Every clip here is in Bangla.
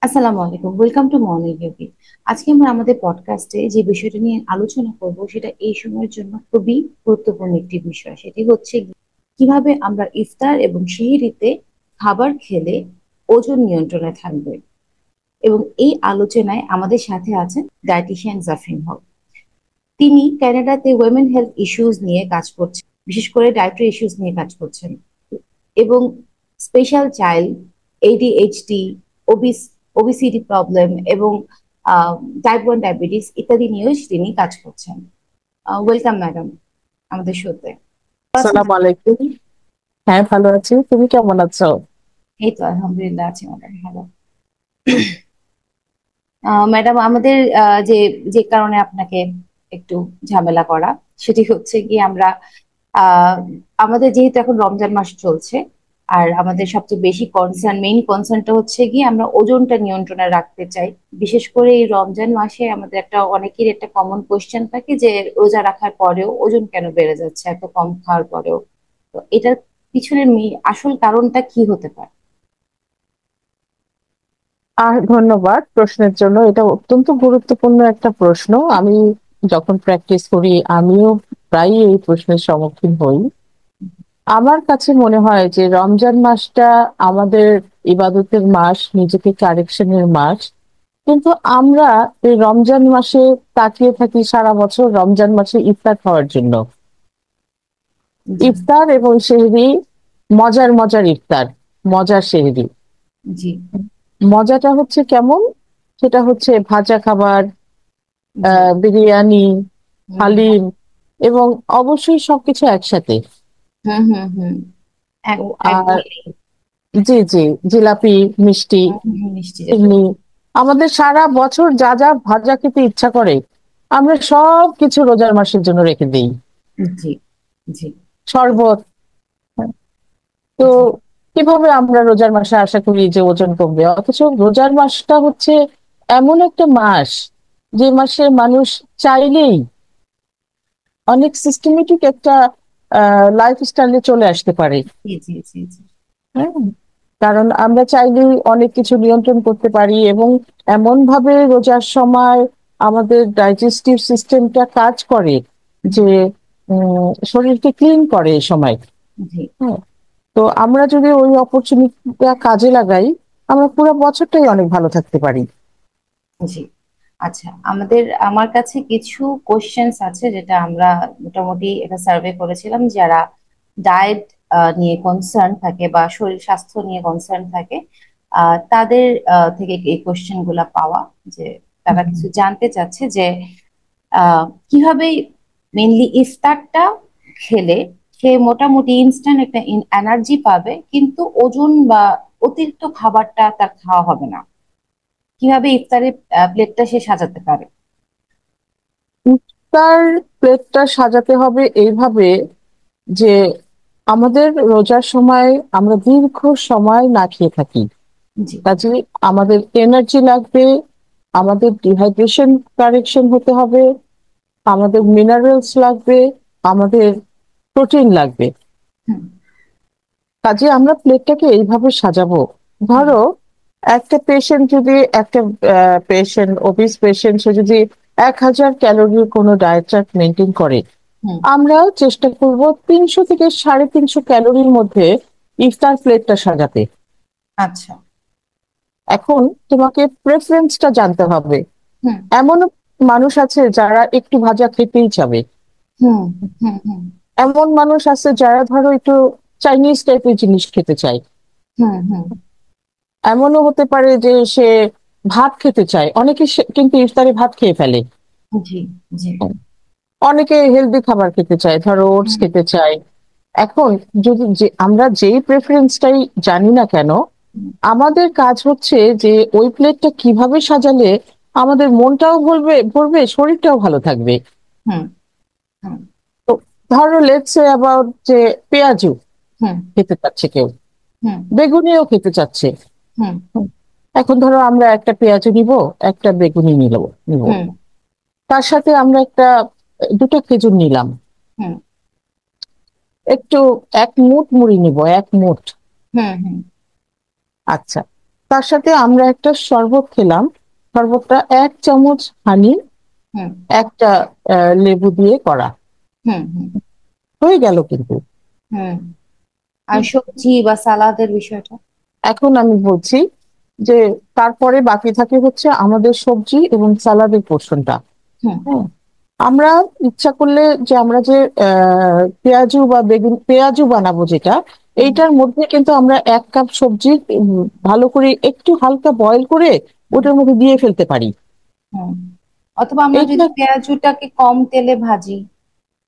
আসসালামু আলাইকুম, ওয়েলকাম টু মর্নিং ইউপি। আজকে আমরা আমাদের পডকাস্টে যে বিষয়টা নিয়ে আলোচনা করব সেটা এই সময়ের জন্য খুবই গুরুত্বপূর্ণ একটি বিষয়। সেটি হচ্ছে কিভাবে আমরা ইফতার এবং সেহরিতে খাবার খেলে ওজন নিয়ন্ত্রণে থাকবে। এবং এই আলোচনায় আমাদের সাথে আছেন ডায়েটিশিয়ান জাফরিন হক। তিনি কানাডাতে ওয়েমেন হেলথ ইস্যুস নিয়ে কাজ করছেন, বিশেষ করে ডায়েটারি ইস্যুস নিয়ে কাজ করছেন এবং special child, ADHD, ওবিস obesity problem এবং টাইপ 1 ডায়াবেটিস ইত্যাদি নিয়েও তিনি কাজ করছেন। ওয়েলকাম ম্যাডাম আমাদের শোতে। আছেন? সালাম আলাইকুম। হ্যাঁ, ভালো আছি। তুমি কেমন আছো? এই তো আলহামদুলিল্লাহ আছি ম্যাডাম, ভালো। ম্যাডাম আমাদের যে যে কারণে আপনাকে একটু ঝামেলা করা, সেটি হচ্ছে কি আমরা আহ আমাদের যেহেতু এখন রমজান মাস চলছে, আর আমাদের সবচেয়ে বেশি মেইন কনসার্নটা হচ্ছে কি আমরা ওজনটা নিয়ন্ত্রণে রাখতে চাই। বিশেষ করে এই রমজান মাসে আমাদের অনেকের একটা কমন কোয়েশ্চেন থাকে যে রোজা রাখার পরেও ওজন কেন বেড়ে যাচ্ছে এত কম খাওয়ার পরেও। তো এটার পিছনে আসল কারণটা কি হতে পারে? ধন্যবাদ প্রশ্নের জন্য। এটা অত্যন্ত গুরুত্বপূর্ণ একটা প্রশ্ন। আমি যখন প্র্যাকটিস করি আমিও প্রায়ই এই প্রশ্নের সম্মুখীন হই। আমার কাছে মনে হয় যে রমজান মাসটা আমাদের ইবাদতের মাস, নিজেকে কারেকশনের মাস। কিন্তু আমরা এই রমজান মাসে তাকিয়ে থাকি সারা বছর রমজান মাসে ইফতার খাওয়ার জন্য। জি। ইফতার এবং সেহরি, মজার মজার ইফতার, মজার সেহরি। জি। মজাটা হচ্ছে কেমন? সেটা হচ্ছে ভাজা খাবার, জি। বিরিয়ানি, হুম। হালিম এবং অবশ্যই সবকিছু একসাথে। হুম। হুম। হুম। তো একদম। আর জি জি, জিলাপি, মিষ্টি, মিষ্টি জাতীয়। চিনি, আমাদের সারা বছর যা যা ভাজা খেতে ইচ্ছা করে আমরা সব কিছু রোজার মাসের জন্য রেখে দিই। জি। জি। শরবত। তো জি। কিভাবে আমরা রোজার মাসে আশা করি যে ওজন কমবে, অথচ রোজার মাসটা হচ্ছে এমন একটা মাস যে মাসে মানুষ চাইলেই অনেক সিস্টেমেটিক একটা লাইফস্টাইলে চলে আসতে পারে। জি। জি। জি। জি। হ্যাঁ, কারণ আমরা চাইলেই অনেক কিছু নিয়ন্ত্রণ করতে পারি এবং এমন ভাবে রোজার সময় আমাদের ডাইজেস্টিভ সিস্টেমটা কাজ করে যে শরীরকে ক্লিন করে এই সময়। জি। হ্যাঁ, তো আমরা যদি ওই অপরচুনিটিটা কাজে লাগাই আমরা পুরো বছরটাই অনেক ভালো থাকতে পারি। জি। আচ্ছা, আমার কাছে কিছু কোশ্চেন্স আছে যেটা আমরা মোটামুটি একটা সার্ভে করেছিলাম, যারা ডায়েট নিয়ে কনসার্ন থাকে বা শরীর স্বাস্থ্য নিয়ে কনসার্ন থাকে, তাদের থেকে এই কোশ্চেন গুলা পাওয়া, যে তারা হুম। কিছু জানতে চাচ্ছে যে কিভাবে মেনলি ইফতারটা খেলে সে মোটামুটি ইনস্ট্যান্ট একটা এনার্জি পাবে, কিন্তু ওজন বা অতিরিক্ত খাবারটা তার খাওয়া হবে না। কিভাবে ইফতারের প্লেটটা সে সাজাতে পারে? তার প্লেটটা সাজাতে হবে এইভাবে যে আমাদের রোজার সময় আমরা দীর্ঘ সময় না খেয়ে থাকি, জি। কাজে আমাদের এনার্জি লাগবে, আমাদের ডিহাইড্রেশন কারেকশন হতে হবে, আমাদের মিনারেলস লাগবে, আমাদের প্রোটিন লাগবে। হুম। কাজে আমরা প্লেটটাকে এইভাবে সাজাবো। হুম। ধরো একটা পেশেন্ট যদি একটা পেশেন্ট, ওবিস পেশেন্ট, সে যদি 1,000 ক্যালোরির কোনো ডায়েট চার্ট মেনটেন করে, হুম। আমরাও চেষ্টা করব 300 থেকে 350 ক্যালোরির মধ্যে ইফতার প্লেটটা সাজাতে। আচ্ছা। এখন তোমাকে প্রেফারেন্সটা জানতে হবে। হুম। এমন মানুষ আছে যারা একটু ভাজা খেতেই চাবে, হুম। হুম। হুম। এমন মানুষ আছে যারা ধরো একটু চাইনিজ টাইপের জিনিস খেতে চায়, হুম। হুম। এমনও হতে পারে যে সে ভাত খেতে চায়, অনেকে কিন্তু ইফতারে ভাত খেয়ে ফেলে। জি। জি। অনেকে হেলদি খাবার খেতে চায়, ধরো ওটস হুম। খেতে চায়। এখন যদি আমরা যেই প্রেফারেন্সটাই জানি না কেন, হুম। আমাদের কাজ হচ্ছে যে ওই প্লেটটা কিভাবে সাজালে আমাদের মনটাও ভরবে ভরবে, শরীরটাও ভালো থাকবে। হুম। হুম। তো ধরো লেটস সে অ্যাবাউট যে পেঁয়াজু হুম। খেতে চাচ্ছে কেউ, হুম। বেগুনিও খেতে চাচ্ছে। হুম। হুম, এখন ধরো আমরা একটা পেঁয়াজু নিব, একটা বেগুনি নিব, হুম। তার সাথে আমরা দুটো খেজুর নিলাম, হুম। একটু এক মুঠ মুড়ি নিব, এক মুঠ। হুম। হুম। আচ্ছা, তার সাথে আমরা একটা শরবত খেলাম। শরবতটা 1 চামচ হানি, হুম একটা লেবু দিয়ে করা, হুম হুম হয়ে গেল কিন্তু। হুম। আর সবজি বা সালাদের বিষয়টা? এখন আমি বলছি যে তারপরে বাকি থাকে হচ্ছে আমাদের সবজি এবং সালাদের পোর্শনটা। হুম হ্যাঁ, আমরা ইচ্ছা করলে যে আমরা যে পেঁয়াজু বা বেগুন পেঁয়াজু বানাবো যেটা, হুম এইটার মধ্যে কিন্তু আমরা 1 কাপ সবজি ভালো করে একটু হালকা বয়েল করে হুম ওটার মধ্যে দিয়ে ফেলতে পারি। হুম। অথবা আমরা যদি এইটা পেঁয়াজটাকে কম তেলে ভাজি।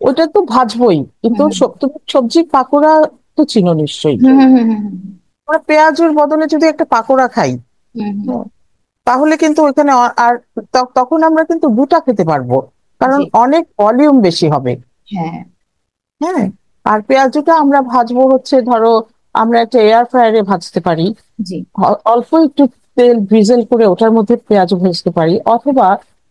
ওটা তো ভাজবোই, কিন্তু হুম হুম তুমি সবজির পাকোড়া তো চিনো নিশ্চয়ই। হুম হুম হুম হুম আমরা পেঁয়াজুর বদলে যদি একটা পাকোড়া খাই, হুম হুম হুম। হ্যাঁ, তাহলে কিন্তু ওইখানে আর তখন আমরা কিন্তু দুটা খেতে পারবো, কারণ জি। অনেক ভলিউম বেশি হবে। হ্যাঁ। হ্যাঁ, আর পেঁয়াজটা আমরা ভাজবো হচ্ছে ধরো আমরা একটা এয়ার ফ্রায়ারে ভাজতে পারি। জি। অল্প একটু তেল ভিজেল করে ওটার মধ্যে পেঁয়াজ ভাজতে পারি, অথবা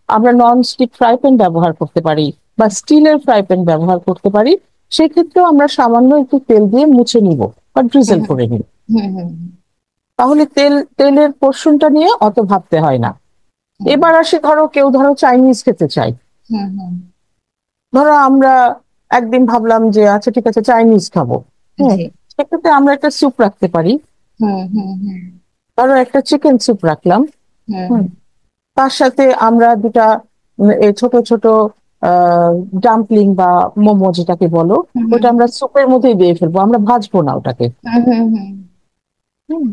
আমরা নন স্টিক ফ্রাই প্যান ব্যবহার করতে পারি বা স্টিলের ফ্রাই প্যান ব্যবহার করতে পারি। সেক্ষেত্রেও আমরা সামান্য একটু তেল দিয়ে মুছে নিব বা হুম ড্রিজেল হুম করে নিব। হুম হুম তাহলে তেলের পোর্শনটা নিয়ে অত ভাবতে হয় না। হুম এবার আসে ধরো কেউ ধরো চাইনিজ খেতে চাই। হুম হুম। ধরো আমরা একদিন ভাবলাম যে আচ্ছা ঠিক আছে চাইনিজ খাবো। হ্যাঁ, জি। সেক্ষেত্রে আমরা একটা স্যুপ রাখতে পারি। হুম হুম হুম ধরো একটা চিকেন স্যুপ রাখলাম। হুম হুম, তার সাথে আমরা দুটা এই ছোট ছোট ডাম্পলিং বা মোমো যেটাকে বলো, হুম হুম ওটা আমরা স্যুপের মধ্যেই দিয়ে ফেলবো, আমরা ভাজবো না ওটাকে। হুম হুম হুম। হুম,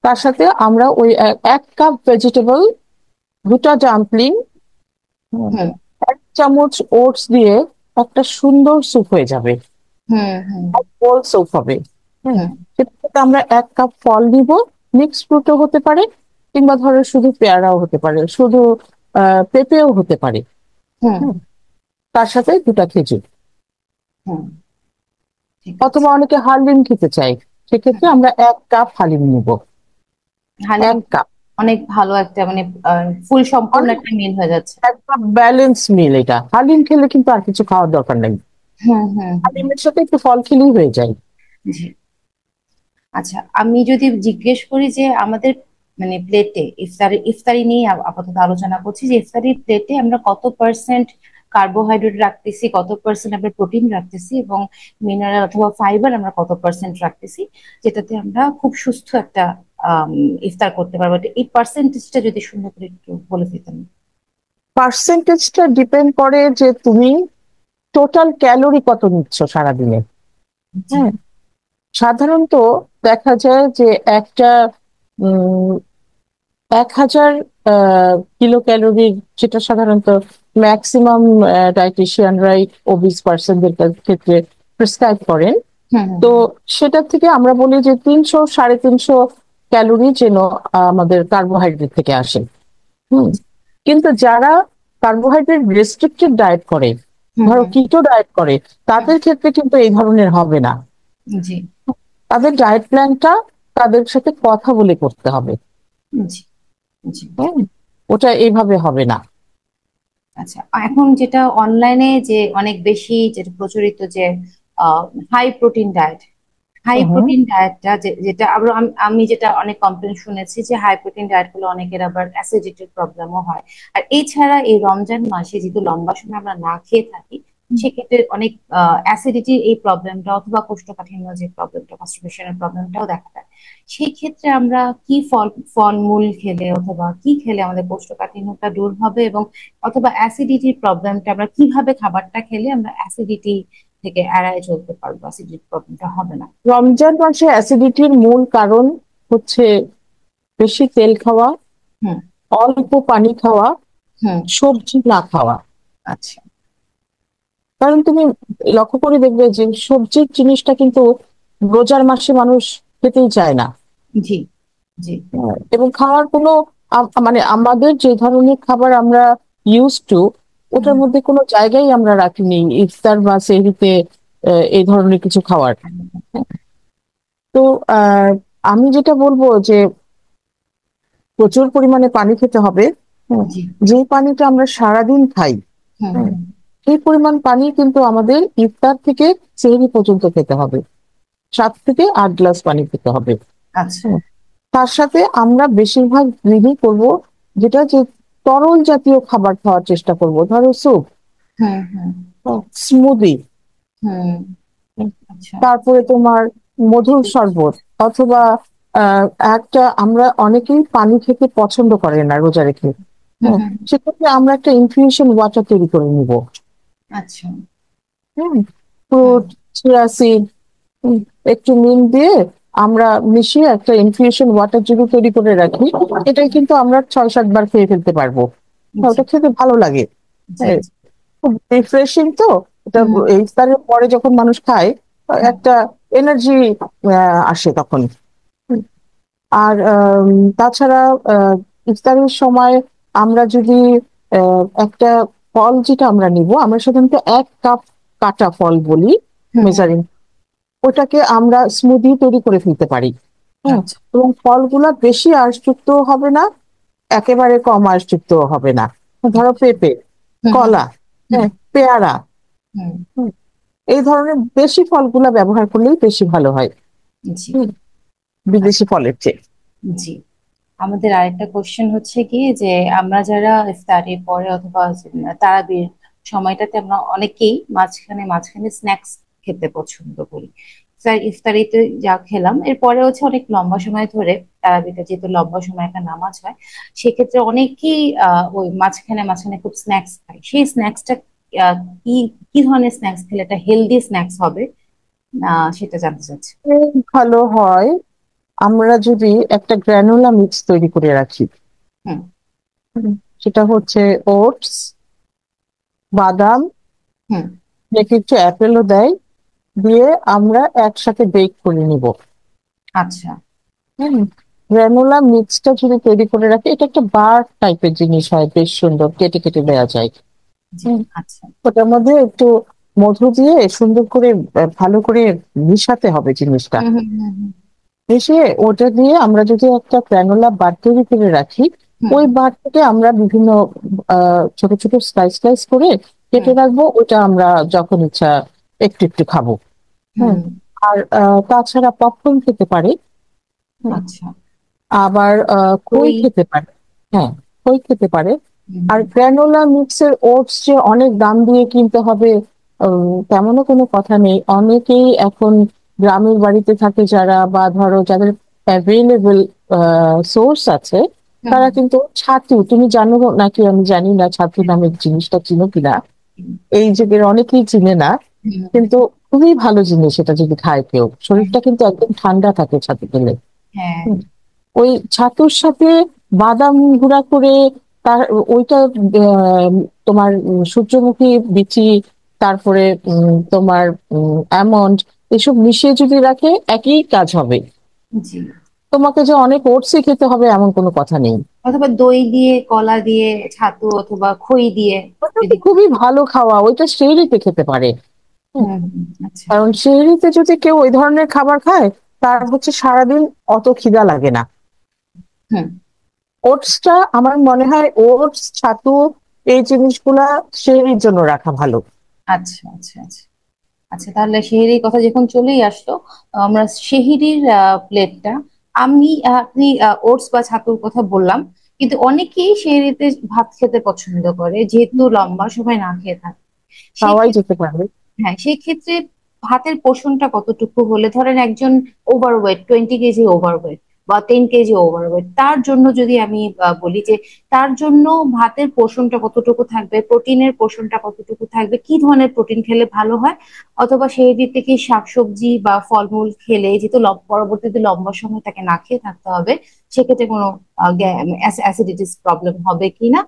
তার সাথে আমরা ওই 1 কাপ ভেজিটেবল, দুটা ডাম্পলিং, হুম 1 চামচ ওটস দিয়ে একটা সুন্দর স্যুপ হয়ে যাবে। হুম হুম গোল স্যুপ হবে। হ্যাঁ, হুম সেটাতে আমরা 1 কাপ ফল দিব, মিক্স ফ্রুটও হতে পারে, কিংবা ধরো শুধু পেয়ারাও হতে পারে, শুধু পেঁপেও হতে পারে। হুম হুম, তার সাথে দুটা খেজুর, হুম। ঠিক আছে। অথবা অনেকে হালিম খেতে চায়, সেক্ষেত্রে হুম। আমরা 1 কাপ হালিম নিব। হালিম 1 কাপ, অনেক ভালো একটা মানে ফুল সম্পূর্ণ অনেক একটা মিল হয়ে যাচ্ছে। একটা ব্যালেন্স মিল এটা। হালিম খেলে কিন্তু আর কিছু খাওয়ার দরকার নেই, হুম হুম হুম। হালিমের সাথে একটু ফল খেলেই হয়ে যায়। জি। আচ্ছা, আমি যদি জিজ্ঞেস করি যে আমাদের মানে প্লেটে ইফতারি নিয়ে আপাতত আলোচনা করছি, যে ইফতারি প্লেটে আমরা কত পার্সেন্ট কার্বোহাইড্রেট রাখতেছি, কত পার্সেন্ট আমরা প্রোটিন রাখতেছি, এবং মিনারেল অথবা ফাইবার আমরা কত পার্সেন্ট রাখতেছি, যেটাতে আমরা খুব সুস্থ একটা আম, ইফতার করতে পারবো। তো এই পার্সেন্টেজটা যদি সুন্দর করে একটু বলে দিতেন। পার্সেন্টেজটা ডিপেন্ড করে যে তুমি টোটাল ক্যালোরি কত নিচ্ছ সারাদিনে। জি। হ্যাঁ, সাধারণত দেখা যায় যে একটা উম 1000 কিলো ক্যালোরির, যেটা সাধারণত ম্যাক্সিমাম ডায়েটিশিয়ানরাই ওবিস পার্সনদের ক্ষেত্রে প্রেসক্রাইব করেন। হুম হুম তো সেটা থেকে আমরা বলি যে 300 সাড়ে 300 ক্যালোরি যেন আমাদের কার্বোহাইড্রেট থেকে আসে। হুম, কিন্তু যারা কার্বোহাইড্রেট রেস্ট্রিক্টেড ডায়েট করে, হুম ধরো হুম কিটো ডায়েট করে, হুম। তাদের ক্ষেত্রে কিন্তু এই ধরনের হবে না। জি তাদের ডায়েট প্ল্যানটা তাদের সাথে কথা বলে করতে হবে। জি জি। হ্যাঁ, ওটা এইভাবে হবে না। আচ্ছা, এখন যেটা অনলাইনে যে অনেক বেশি যেটা প্রচলিত, যে হাই প্রোটিন ডায়েট, হাই হুম হুম। প্রোটিন ডায়েটটা যেটা আবার আমি যেটা অনেক কমপ্লেন শুনেছি, যে হাই প্রোটিন ডায়েট গুলো অনেকের আবার অ্যাসিডিটির প্রবলেমও হয়। আর এছাড়া এই রমজান মাসে যেহেতু লম্বা সময় আমরা না খেয়ে থাকি, সেক্ষেত্রে অনেক অ্যাসিডিটির এই প্রবলেমটা অথবা কোষ্ঠকাঠিন্য যে প্রবলেমটা, কনস্টিপেশনের প্রবলেমটাও দেখা দেয়। সেই ক্ষেত্রে আমরা কি ফলমূল খেলে অথবা কি খেলে আমাদের কোষ্ঠকাঠিন্যটা দূর হবে, এবং অথবা অ্যাসিডিটির প্রবলেমটা আমরা কিভাবে, খাবারটা খেলে আমরা অ্যাসিডিটি থেকে এড়ায় চলতে পারবো, অ্যাসিডিটির প্রবলেমটা হবে না? রমজান মাসে অ্যাসিডিটির মূল কারণ হচ্ছে বেশি তেল খাওয়া, হুম অল্প পানি খাওয়া, হুম। সবজি না খাওয়া। আচ্ছা। কারণ তুমি লক্ষ্য করে দেখবে যে সবজির জিনিসটা কিন্তু রোজার মাসে মানুষ খেতেই চায় না। জি জি। এবং খাওয়ার কোনো মানে আমাদের যে ধরনের খাবার আমরা ইউজ টু, ওটার হুম মধ্যে কোনো জায়গায় আমরা রাখিনি ইফতার বা সেহরিতে এই ধরনের কিছু খাওয়ার। তো আহ আমি যেটা বলবো যে প্রচুর পরিমাণে পানি খেতে হবে। হুম, জি। যে পানিটা আমরা সারাদিন খাই, হুম হুম, হুম। সেই পরিমাণ পানি কিন্তু আমাদের ইফতার থেকে সেহরি পর্যন্ত খেতে হবে। 7 থেকে 8 গ্লাস পানি খেতে হবে। আচ্ছা। হুম, তার সাথে আমরা বেশিরভাগ দিনই করব যেটা যে তরল জাতীয় খাবার খাওয়ার চেষ্টা করব, ধরো স্যুপ, হুম হুম স্মুদি, হুম। আচ্ছা। তারপরে তোমার মধুর শরবত, অথবা আহ একটা, আমরা অনেকেই পানি খেতে পছন্দ করে না রোজা রেখে। হুম হ্যাঁ, হুম। সেক্ষেত্রে আমরা একটা ইনফিউশন ওয়াটার তৈরি করে নিব। আচ্ছা। হ্যাঁ, হুম। ফ্রুট, চিয়া সিড, একটু নুন দিয়ে আমরা মিশিয়ে একটা ইনফিউশন ওয়াটার যদি তৈরি করে রাখি, এটাই কিন্তু আমরা 6-7 বার খেয়ে ফেলতে পারবো। জি ওটা খেতে ভালো লাগে। জি হ্যাঁ, জি। খুব রিফ্রেশিং তো এটা। হুম এই ইফতারের পরে যখন মানুষ খায়, হুম। একটা এনার্জি আসে তখন। আর তাছাড়া ইফতারের সময় আমরা যদি একটা ফল, যেটা আমরা নিব, আমরা সাধারণত 1 কাপ কাটা ফল বলি হুম হুম। মেজারিং, ওটাকে আমরা স্মুদি তৈরি করে ফেলতে পারি। হ্যাঁ, আচ্ছা। এবং ফলগুলা বেশি আঁশযুক্ত হবে না, একেবারে কম আঁশযুক্ত হবে না। ধরো আচ্ছা। পেঁপে, হুম হুম কলা, হুম হ্যাঁ, পেয়ারা, হুম। হুম, এই ধরনের বেশি ফলগুলা ব্যবহার করলেই বেশি ভালো হয়, জি। হুম, বিদেশি আচ্ছা। ফলের চেয়ে। জি। আমাদের আরেকটা কোশ্চেন হচ্ছে কি, যে আমরা যারা ইফতারির পরে অথবা তারাবির সময়টাতে আমরা অনেকেই মাঝখানে মাঝখানে স্ন্যাক্স খেতে পছন্দ করি। স্যার, ইফতারিতে যা খেলাম এরপরে হচ্ছে অনেক লম্বা সময় ধরে, তারাবিতে যেহেতু লম্বা সময় একটা নামাজ হয়, সেক্ষেত্রে অনেকেই ওই মাঝখানে মাঝখানে খুব স্ন্যাক্স খায়। সেই স্ন্যাক্সটা কি কি ধরনের স্ন্যাক্স খেলে এটা হেলদি স্ন্যাক্স হবে, সেটা জানতে চাচ্ছি। ভালো হয় আমরা যদি একটা গ্রানুলা মিক্স তৈরি করে রাখি। হুম হুম, সেটা হচ্ছে ওটস, বাদাম, হুম। নাকি একটু অ্যাপেলও দেয়, দিয়ে আমরা একসাথে বেক করে নিব। আচ্ছা। হুম, গ্রানুলা মিক্সটা যদি তৈরি করে রাখি, এটা একটা বার টাইপের জিনিস হয়, বেশ সুন্দর, কেটে কেটে দেওয়া যায়। জি। হুম, আচ্ছা। ওটার মধ্যে একটু মধু দিয়ে সুন্দর করে ভালো করে মিশাতে হবে জিনিসটা। হুম হুম হুম এসে ওটা দিয়ে আমরা যদি একটা গ্রানুলা বার তৈরি করে রাখি, হুম ওই বারটাকে আমরা বিভিন্ন ছোট ছোট স্লাইস স্লাইস করে কেটে হুম রাখবো, ওটা আমরা যখন ইচ্ছা একটু একটু খাবো। হুম। হ্যাঁ, আর তাছাড়া পপকর্ন খেতে পারে। হুম, আচ্ছা। আবার খই দই। খেতে পারে। হ্যাঁ, খই খেতে পারে। হুম আর গ্রানুলা মিক্সের ওটস যে অনেক দাম দিয়ে কিনতে হবে, তেমনও কোনো কথা নেই। অনেকেই এখন গ্রামের বাড়িতে থাকে যারা, বা ধরো যাদের অ্যাভেলেবল সোর্স আছে, হুম তারা কিন্তু ছাতু, তুমি জানো নাকি আমি জানি না, ছাতু নামের জিনিসটা চিনো কিনা, হুম এই যুগের অনেকেই চিনে না, হুম। কিন্তু খুবই ভালো জিনিস। এটা যদি খায় কেউ, শরীরটা কিন্তু একদম ঠান্ডা থাকে ছাতু খেলে। হ্যাঁ। ওই ছাতুর সাথে বাদাম গুঁড়া করে, তার ওইটা তোমার সূর্যমুখী বিচি, তারপরে তোমার অ্যামন্ড, এসব মিশিয়ে যদি রাখে, একই কাজ হবে। জি। তোমাকে যে অনেক ওটসই খেতে হবে এমন কোনো কথা নেই। অথবা দই দিয়ে, কলা দিয়ে, ছাতু অথবা খই দিয়ে ওটা তো যদি। খুবই ভালো খাওয়া, ওইটা সেহরিতে খেতে পারে। হুম, আচ্ছা। কারণ সেহরিতে যদি কেউ ওই ধরনের খাবার খায়, তার হচ্ছে সারাদিন অত খিদা লাগে না। হুম। ওটসটা আমার মনে হয়, ওটস, ছাতু, এই জিনিসগুলা সেহরির জন্য রাখা ভালো। আচ্ছা আচ্ছা আচ্ছা। আচ্ছা, তাহলে সেহরির কথা যখন চলেই আসলো, আমরা সেহরির প্লেটটা, আমি আপনি ওটস বা ছাতুর কথা বললাম, কিন্তু অনেকেই সেহরিতে ভাত খেতে পছন্দ করে যেহেতু লম্বা সময় না খেয়ে থাকে। সেই খাওয়াই যেতে পারে। হ্যাঁ, সেই ক্ষেত্রে ভাতের পোষণটা কতটুকু হলে, ধরেন একজন ওভারওয়েট, 20 কেজি ওভারওয়েট বা 10 কেজি ওভারওয়েট, তার জন্য যদি আমি বলি যে তার জন্য ভাতের পোষণটা কতটুকু থাকবে, প্রোটিনের পোষণটা কতটুকু থাকবে, কি ধরনের প্রোটিন খেলে ভালো হয়, অথবা সেই দিক থেকে শাকসবজি বা ফলমূল খেলে, যেহেতু পরবর্তীতে লম্বা সময় তাকে না খেয়ে থাকতে হবে, সেক্ষেত্রে কোনো অ্যাসিডিটিস প্রবলেম হবে কিনা,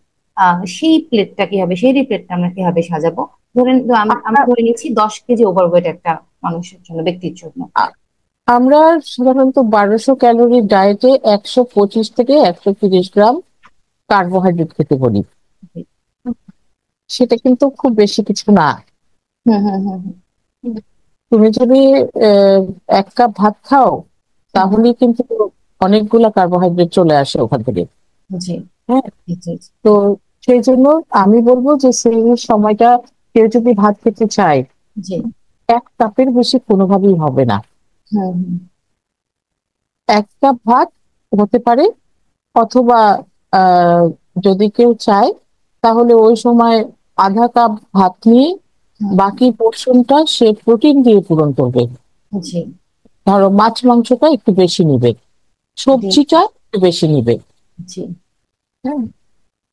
সেই প্লেটটা কি হবে, সেই প্লেটটা আমরা কিভাবে সাজাবো। ধরেন আমি আমি আমরা ধরে নিচ্ছি 10 কেজি ওভারওয়েট একটা মানুষের জন্য, ব্যক্তির জন্য। আ- আমরা সাধারণত 1200 ক্যালোরি ডায়েটে 125 থেকে 130 গ্রাম কার্বোহাইড্রেট খেতে বলি। সেটা কিন্তু খুব বেশি কিছু না। হুম হুম হুম তুমি যদি আহ, 1 কাপ ভাত খাও, হুম তাহলেই কিন্তু অনেকগুলা কার্বোহাইড্রেট চলে আসে ওখান থেকে। হুম। জি হ্যাঁ, জি জি জি। তো সেই জন্য আমি বলবো যে সেই সময়টা কেউ যদি ভাত খেতে চায়, জি। 1 কাপের বেশি কোনোভাবেই হবে না। হুম হুম। 1 কাপ ভাত হতে পারে, অথবা আহ যদি কেউ চায় তাহলে ওই সময় আধা কাপ ভাত নিয়ে হুম, বাকি পোর্শনটা সে প্রোটিন দিয়ে পূরণ করবে। জি। ধরো মাছ মাংসটা একটু বেশি নিবে, ডিম। সবজিটা একটু বেশি নিবে। জি। হ্যাঁ,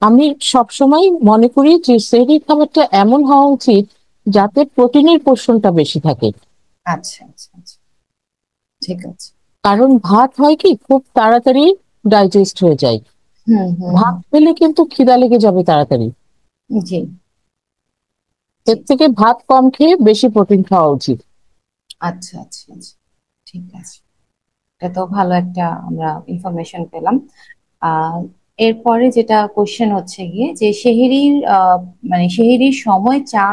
আমি সবসময় মনে করি যে সেহরির খাবারটা এমন হওয়া উচিত যাতে প্রোটিনের পোর্শনটা বেশি থাকে। আচ্ছা, আচ্ছা, আচ্ছা, ঠিক আছে। কারণ ভাত হয় কি খুব তাড়াতাড়ি ডাইজেস্ট হয়ে যায়, হুম, হুম, ভাত খেলে কিন্তু খিদা লেগে যাবে তাড়াতাড়ি। জি, জি। এর থেকে ভাত কম খেয়ে বেশি প্রোটিন খাওয়া উচিত। আচ্ছা, আচ্ছা, আচ্ছা, ঠিক আছে। এটা তো ভালো একটা আমরা ইনফরমেশন পেলাম। আহ এরপরে যেটা কোশ্চেন হচ্ছে গিয়ে যে সেহরির মানে সেহরির সময় চা,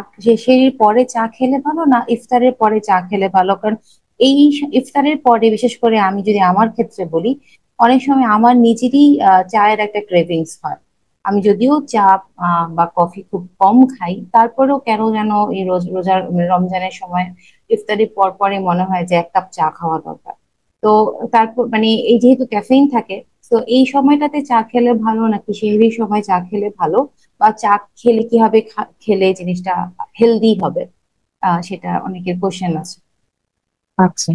সেহরির পরে চা খেলে ভালো না ইফতারের পরে চা খেলে ভালো? কারণ এই ইফতারের পরে বিশেষ করে আমি যদি আমার ক্ষেত্রে বলি, অনেক সময় আমার নিজেরই চায়ের একটা ক্রেভিংস হয়। আমি যদিও চা বা কফি খুব কম খাই, তারপরেও কেন যেন এই রোজার রমজানের সময় ইফতারির পর পরে মনে হয় যে এক কাপ চা খাওয়া দরকার। তো তারপর মানে এই যেহেতু ক্যাফেইন থাকে, তো এই সময়টাতে চা খেলে ভালো নাকি সেহরির সময় চা খেলে ভালো? বা চা খেলে কিভাবে খেলে জিনিসটা হেলদি হবে? সেটা অনেকের কোশ্চেন আছে। আচ্ছা,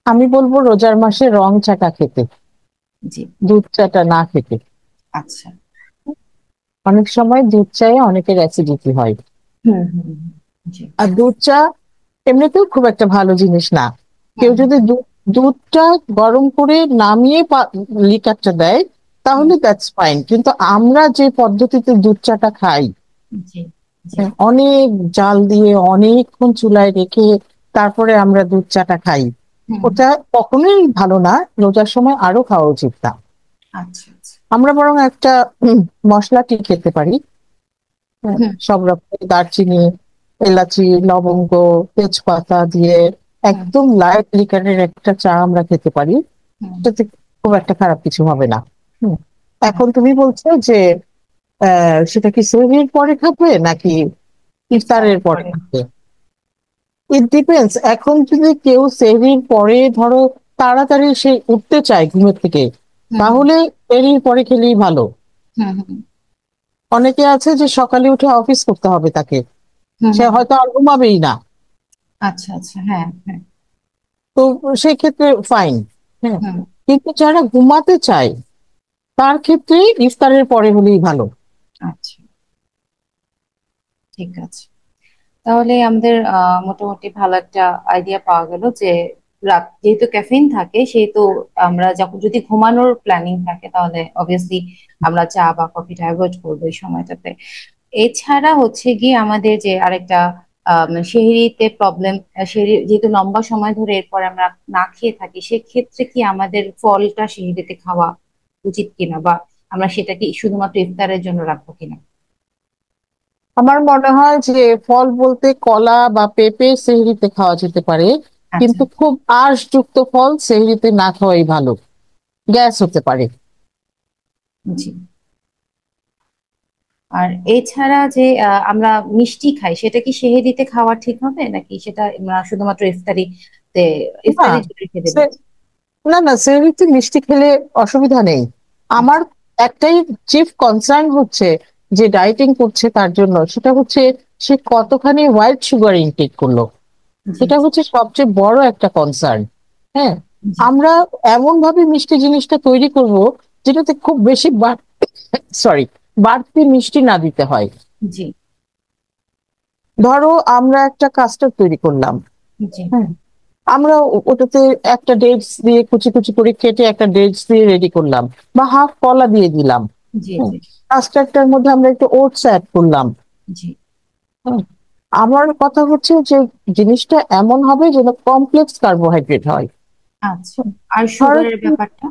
আমি বলবো রোজার মাসে রং চাটা খেতে, জি। দুধ চাটা না খেতে। আচ্ছা। অনেক সময় দুধ চায়ে অনেকের অ্যাসিডিটি হয়। হুম, হুম, হুম, জি। আর দুধ চা এমনিতেও খুব একটা ভালো জিনিস না। কেউ হুম, যদি দুধটা গরম করে নামিয়ে লিকারটা দেয় হুম, তাহলে দ্যাটস ফাইন, কিন্তু আমরা যে পদ্ধতিতে দুধ চাটা খাই, জি, জি। অনেক জাল দিয়ে অনেকক্ষণ চুলায় রেখে তারপরে আমরা দুধ চাটা খাই, হুম। ওটা কখনোই ভালো না। রোজার সময় আরো খাওয়া উচিত না। আচ্ছা, আচ্ছা। আমরা বরং একটা মশলা টি খেতে পারি। হ্যাঁ, হুম, সব রকম দারচিনি, এলাচি, লবঙ্গ, তেজপাতা দিয়ে হুম, একদম লাইট লিকারের একটা চা আমরা খেতে পারি। হুম। সেটাতে খুব একটা খারাপ কিছু হবে না। হুম। এখন আচ্ছা, তুমি বলছো যে সেটা কি সেহরির পরে খাবে নাকি ইফতারের ইফতারের পরে পরে। খাবে? It depends. এখন যদি কেউ সেহরির পরে ধরো তাড়াতাড়ি সে উঠতে চায় ঘুমের থেকে, হুম, হুম, তাহলে সেহরির পরে খেলেই ভালো। হুম, হুম, অনেকে আছে যে সকালে উঠে অফিস করতে হবে তাকে, হুম, সে হুম। হয়তো আর ঘুমাবেই না। আচ্ছা, আচ্ছা, হ্যাঁ, হ্যাঁ। তো সেই ক্ষেত্রে ফাইন। হ্যাঁ, হুম। কিন্তু যারা ঘুমাতে চায় তার ক্ষেত্রে ইফতারের পরে হলেই ভালো। আচ্ছা, ঠিক আছে। তাহলে আমাদের মোটামুটি ভালো একটা আইডিয়া পাওয়া গেল যে রাত যেহেতু ক্যাফেইন থাকে, সেহেতু আমরা যখন যদি ঘুমানোর প্ল্যানিং থাকে তাহলে অবভিয়াসলি আমরা চা বা কফিটা অ্যাভয়েড করবো এই সময়টাতে। এছাড়া হচ্ছে গিয়ে আমাদের যে আরেকটা সেহরিতে প্রবলেম, সেহরি যেহেতু লম্বা সময় ধরে এরপর আমরা না খেয়ে থাকি, সেক্ষেত্রে কি আমাদের ফলটা সেহরিতে খাওয়া উচিত কিনা, বা আমরা সেটা কি শুধুমাত্র ইফতারের জন্য রাখবো কিনা? আমার মনে হয় যে ফল বলতে কলা বা পেঁপে সেহরিতে খাওয়া যেতে পারে, আচ্ছা, কিন্তু খুব আঁশযুক্ত ফল সেহরিতে না খাওয়াই ভালো, গ্যাস হতে পারে। জি। আর এছাড়া যে আমরা মিষ্টি খাই, সেটা কি সেহরিতে খাওয়া ঠিক হবে নাকি সেটা আমরা শুধুমাত্র ইফতারিতে না, ইফতারি জন্য খেতে সে- পারি? না না, সেহরিতে মিষ্টি খেলে অসুবিধা নেই। আমার আচ্ছা। একটাই চিফ কনসার্ন হচ্ছে যে ডায়েটিং করছে তার জন্য, সেটা হচ্ছে সে কতখানি হোয়াইট সুগার ইনটেক করলো। জি, এটা হচ্ছে সবচেয়ে বড় একটা কনসার্ন। হ্যাঁ, জি, আমরা এমন ভাবে মিষ্টি জিনিসটা তৈরি করব যেটাতে খুব বেশি সরি বাড়তি মিষ্টি না দিতে হয়। জি, ধরো আমরা একটা কাস্টার্ড তৈরি করলাম। জি, হ্যাঁ, আমরা ওটাতে একটা ডেটস দিয়ে কুচি কুচি করে কেটে একটা ডেটস দিয়ে রেডি করলাম, বা হাফ কলা দিয়ে দিলাম। জি, হ্যাঁ, জি, কাস্টার্ডটার মধ্যে আমরা একটু ওটস অ্যাড করলাম। জি। হ্যাঁ, আমার কথা হচ্ছে যে জিনিসটা এমন হবে যেন কমপ্লেক্স কার্বোহাইড্রেট হয়। আচ্ছা। আর সুগারের সরাসরি, ব্যাপারটা?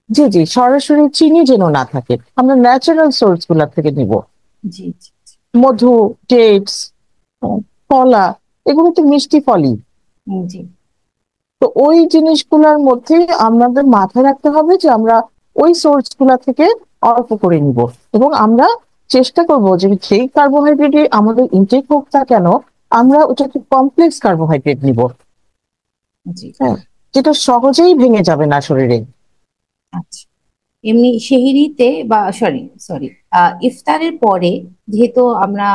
জি জি, সরাসরি চিনি যেন না থাকে, আমরা ন্যাচারাল সোর্স গুলা থেকে নিব। জি, জি, মধু, ডেটস, কলা, এগুলো তো মিষ্টি ফলই। জি। তো ওই জিনিসগুলোর মধ্যে আমাদের মাথায় রাখতে হবে যে আমরা ওই সোর্স গুলা থেকে অল্প করে নিব, এবং আমরা চেষ্টা করব যে সেই কার্বোহাইড্রেট আমাদের ইনটেক হোক না কেন, আমরা ওটাকে কমপ্লেক্স কার্বোহাইড্রেট নিব। জি। হ্যাঁ, যেটা সহজেই ভেঙে যাবে না শরীরে। আচ্ছা। এমনি সেহরিতে বা সরি সরি ইফতারের পরে, যেহেতু আমরা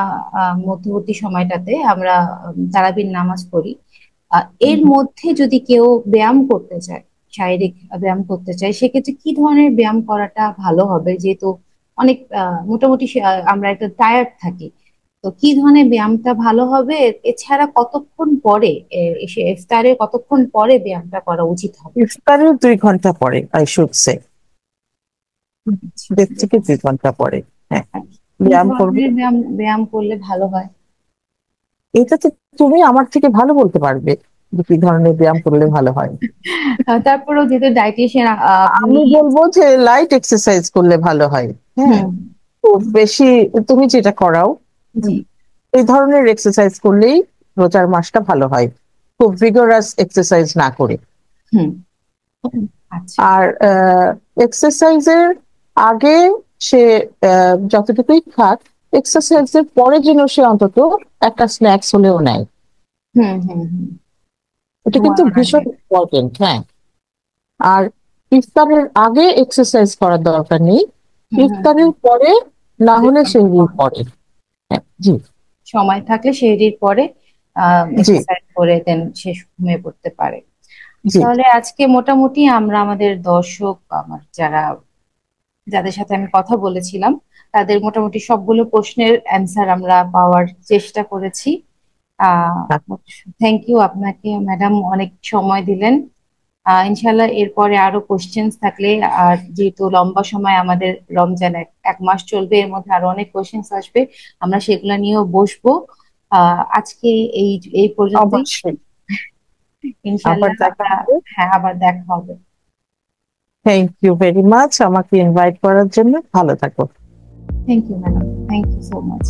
মধ্যবর্তী সময়টাতে আমরা তারাবির নামাজ পড়ি, এর মধ্যে যদি কেউ ব্যায়াম করতে চায়, শারীরিক ব্যায়াম করতে চায়, সেক্ষেত্রে কি ধরনের ব্যায়াম করাটা ভালো হবে? যেহেতু অনেক মোটামুটি আমরা একটা টায়ার্ড থাকি, তো কি ধরনের ব্যায়ামটা ভালো হবে? এছাড়া কতক্ষণ পরে, ইফতারের কতক্ষণ পরে ব্যায়ামটা করা উচিত হবে? ইফতারের 2 ঘন্টা পরে, আই শুড সে। আচ্ছা, 1.5 থেকে 2 ঘন্টা পরে। হ্যাঁ, আর কি ব্যায়াম করবে। ধরনের ব্যায়াম ব্যায়াম করলে ভালো হয়? এটা তো তুমি আমার থেকে ভালো বলতে পারবে যে কি ধরনের ব্যায়াম করলে ভালো হয়। তারপরেও যেহেতু ডাইটিশিয়ান আপনি। আমি বলবো যে লাইট এক্সারসাইজ করলে ভালো হয়। হ্যাঁ, হুম। খুব বেশি তুমি যেটা করাও, জি। এই ধরনের এক্সারসাইজ করলেই রোজার মাসটা ভালো হয়, খুব ভিগোরাস এক্সারসাইজ না করে। হুম। আচ্ছা। আর এক্সারসাইজের আগে সে যতটুকুই খাক, এক্সারসাইজের পরে যেন সে অন্তত একটা স্ন্যাক্স হলেও নেয়। হুম হুম হুম। এটা কিন্তু ঘুমানোর আগে। ভীষণ ইম্পর্টেন্ট। হ্যাঁ, আর ইফতারের আগে এক্সারসাইজ করার দরকার নেই, হুম হুম ইফতারের পরে, না দুই হলে ঘন্টা সেহরির পর। পরে। হ্যাঁ, জি। সময় থাকলে সেহরির পরে জি। এক্সারসাইজ করে দেন শেষ ঘুমিয়ে পড়তে পারে। জি। তাহলে আজকে মোটামুটি আমরা আমাদের দর্শক, আমার যাদের সাথে আমি কথা বলেছিলাম, তাদের মোটামুটি সবগুলো প্রশ্নের অ্যান্সার আমরা পাওয়ার চেষ্টা করেছি। আহ থ্যাংক ইউ আপনাকে ম্যাডাম, অনেক সময় দিলেন। ইনশাল্লাহ এরপরে আরো কোশ্চেন্স থাকলে, আর যেহেতু লম্বা সময় আমাদের রমজান এক মাস চলবে, এর মধ্যে আরো অনেক কোশ্চেন্স আসবে, আমরা সেগুলো নিয়েও বসবো। আজকে এই এই পর্যন্তই। অবশ্যই। আবার ইনশাল্লাহ দেখা আমরা, হবে। হ্যাঁ, আবার দেখা হবে। থ্যাংক ইউ ভেরি মাচ আমাকে ইনভাইট করার জন্য। ভালো থাকো। Thank you madam, thank you so much.